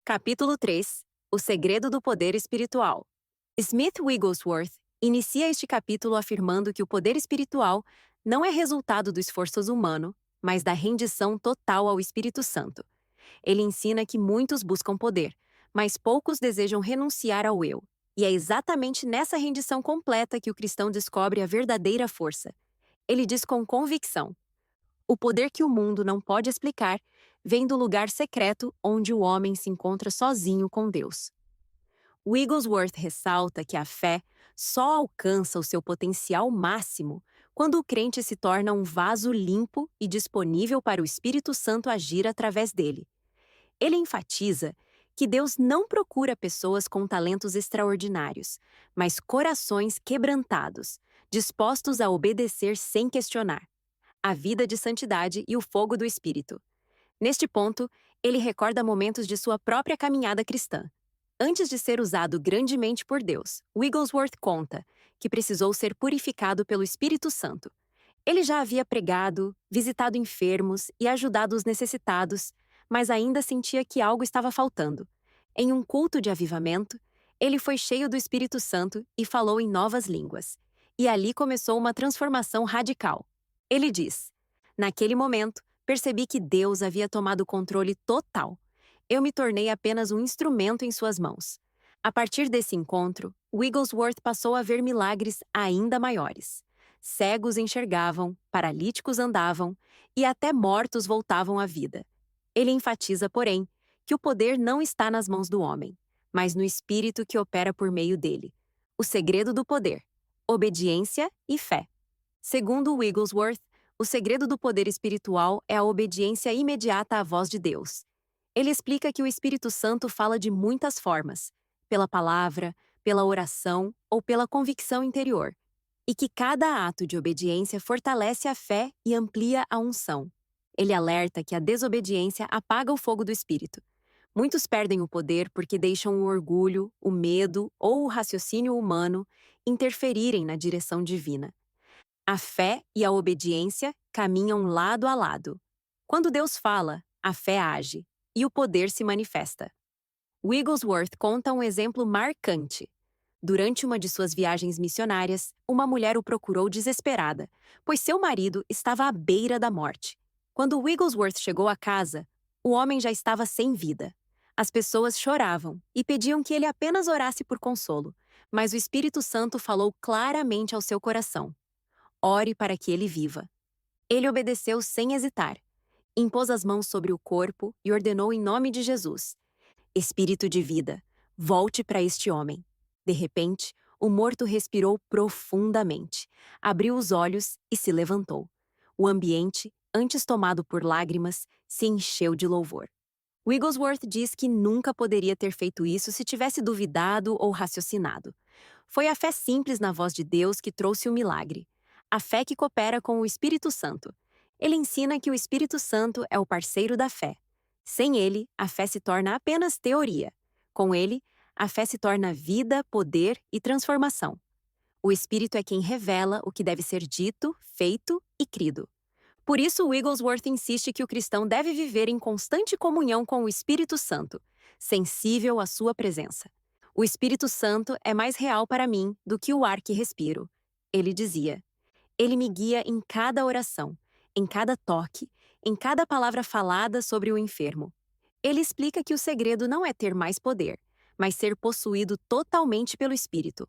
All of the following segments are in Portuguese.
Capítulo 3. O segredo do poder espiritual. Smith Wigglesworth inicia este capítulo afirmando que o poder espiritual não é resultado do esforço humano, mas da rendição total ao Espírito Santo. Ele ensina que muitos buscam poder, mas poucos desejam renunciar ao eu. E é exatamente nessa rendição completa que o cristão descobre a verdadeira força. Ele diz com convicção: o poder que o mundo não pode explicar vem do lugar secreto onde o homem se encontra sozinho com Deus. Wigglesworth ressalta que a fé só alcança o seu potencial máximo quando o crente se torna um vaso limpo e disponível para o Espírito Santo agir através dele. Ele enfatiza que Deus não procura pessoas com talentos extraordinários, mas corações quebrantados, dispostos a obedecer sem questionar. A vida de santidade e o fogo do Espírito. Neste ponto, ele recorda momentos de sua própria caminhada cristã. Antes de ser usado grandemente por Deus, Wigglesworth conta que precisou ser purificado pelo Espírito Santo. Ele já havia pregado, visitado enfermos e ajudado os necessitados, mas ainda sentia que algo estava faltando. Em um culto de avivamento, ele foi cheio do Espírito Santo e falou em novas línguas. E ali começou uma transformação radical. Ele diz: naquele momento, percebi que Deus havia tomado o controle total. Eu me tornei apenas um instrumento em suas mãos. A partir desse encontro, Wigglesworth passou a ver milagres ainda maiores. Cegos enxergavam, paralíticos andavam e até mortos voltavam à vida. Ele enfatiza, porém, que o poder não está nas mãos do homem, mas no Espírito que opera por meio dele. O segredo do poder: obediência e fé. Segundo Wigglesworth, o segredo do poder espiritual é a obediência imediata à voz de Deus. Ele explica que o Espírito Santo fala de muitas formas, pela palavra, pela oração ou pela convicção interior, e que cada ato de obediência fortalece a fé e amplia a unção. Ele alerta que a desobediência apaga o fogo do Espírito. Muitos perdem o poder porque deixam o orgulho, o medo ou o raciocínio humano interferirem na direção divina. A fé e a obediência caminham lado a lado. Quando Deus fala, a fé age, e o poder se manifesta. Wigglesworth conta um exemplo marcante. Durante uma de suas viagens missionárias, uma mulher o procurou desesperada, pois seu marido estava à beira da morte. Quando Wigglesworth chegou à casa, o homem já estava sem vida. As pessoas choravam e pediam que ele apenas orasse por consolo, mas o Espírito Santo falou claramente ao seu coração: ore para que ele viva. Ele obedeceu sem hesitar. Impôs as mãos sobre o corpo e ordenou em nome de Jesus: Espírito de vida, volte para este homem. De repente, o morto respirou profundamente, abriu os olhos e se levantou. O ambiente, antes tomado por lágrimas, se encheu de louvor. Wigglesworth diz que nunca poderia ter feito isso se tivesse duvidado ou raciocinado. Foi a fé simples na voz de Deus que trouxe o milagre. A fé que coopera com o Espírito Santo. Ele ensina que o Espírito Santo é o parceiro da fé. Sem ele, a fé se torna apenas teoria. Com ele, a fé se torna vida, poder e transformação. O Espírito é quem revela o que deve ser dito, feito e crido. Por isso, Wigglesworth insiste que o cristão deve viver em constante comunhão com o Espírito Santo, sensível à sua presença. O Espírito Santo é mais real para mim do que o ar que respiro. Ele dizia: ele me guia em cada oração, em cada toque, em cada palavra falada sobre o enfermo. Ele explica que o segredo não é ter mais poder, mas ser possuído totalmente pelo Espírito.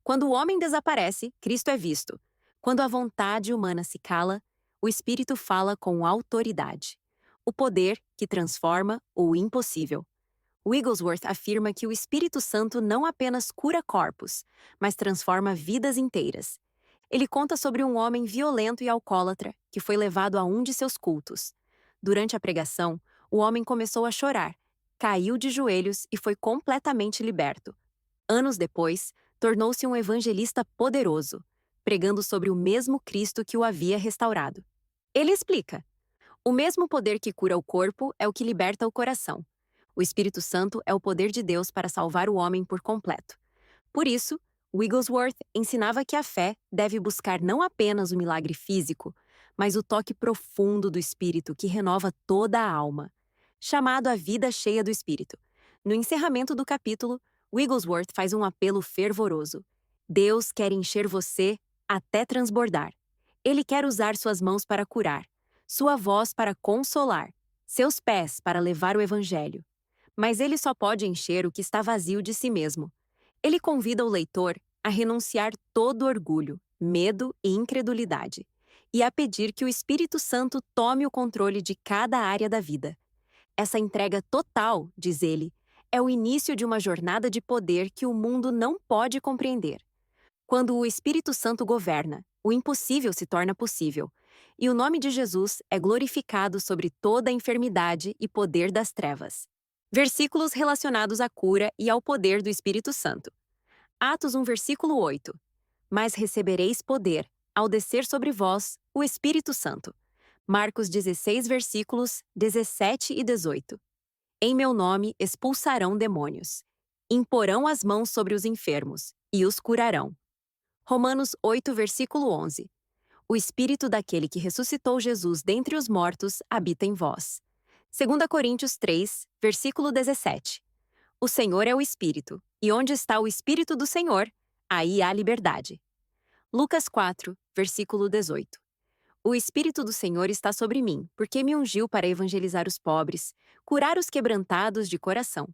Quando o homem desaparece, Cristo é visto. Quando a vontade humana se cala, o Espírito fala com autoridade. O poder que transforma o impossível. Wigglesworth afirma que o Espírito Santo não apenas cura corpos, mas transforma vidas inteiras. Ele conta sobre um homem violento e alcoólatra que foi levado a um de seus cultos. Durante a pregação, o homem começou a chorar, caiu de joelhos e foi completamente liberto. Anos depois, tornou-se um evangelista poderoso, pregando sobre o mesmo Cristo que o havia restaurado. Ele explica: o mesmo poder que cura o corpo é o que liberta o coração. O Espírito Santo é o poder de Deus para salvar o homem por completo. Por isso, Wigglesworth ensinava que a fé deve buscar não apenas o milagre físico, mas o toque profundo do Espírito que renova toda a alma. Chamado a vida cheia do Espírito. No encerramento do capítulo, Wigglesworth faz um apelo fervoroso. Deus quer encher você até transbordar. Ele quer usar suas mãos para curar, sua voz para consolar, seus pés para levar o evangelho. Mas ele só pode encher o que está vazio de si mesmo. Ele convida o leitor a renunciar todo orgulho, medo e incredulidade, e a pedir que o Espírito Santo tome o controle de cada área da vida. Essa entrega total, diz ele, é o início de uma jornada de poder que o mundo não pode compreender. Quando o Espírito Santo governa, o impossível se torna possível, e o nome de Jesus é glorificado sobre toda a enfermidade e poder das trevas. Versículos relacionados à cura e ao poder do Espírito Santo. Atos 1, versículo 8. Mas recebereis poder, ao descer sobre vós, o Espírito Santo. Marcos 16, versículos 17 e 18. Em meu nome expulsarão demônios. Imporão as mãos sobre os enfermos, e os curarão. Romanos 8, versículo 11. O Espírito daquele que ressuscitou Jesus dentre os mortos habita em vós. 2 Coríntios 3, versículo 17. O Senhor é o Espírito, e onde está o Espírito do Senhor, aí há liberdade. Lucas 4, versículo 18. O Espírito do Senhor está sobre mim, porque me ungiu para evangelizar os pobres, curar os quebrantados de coração,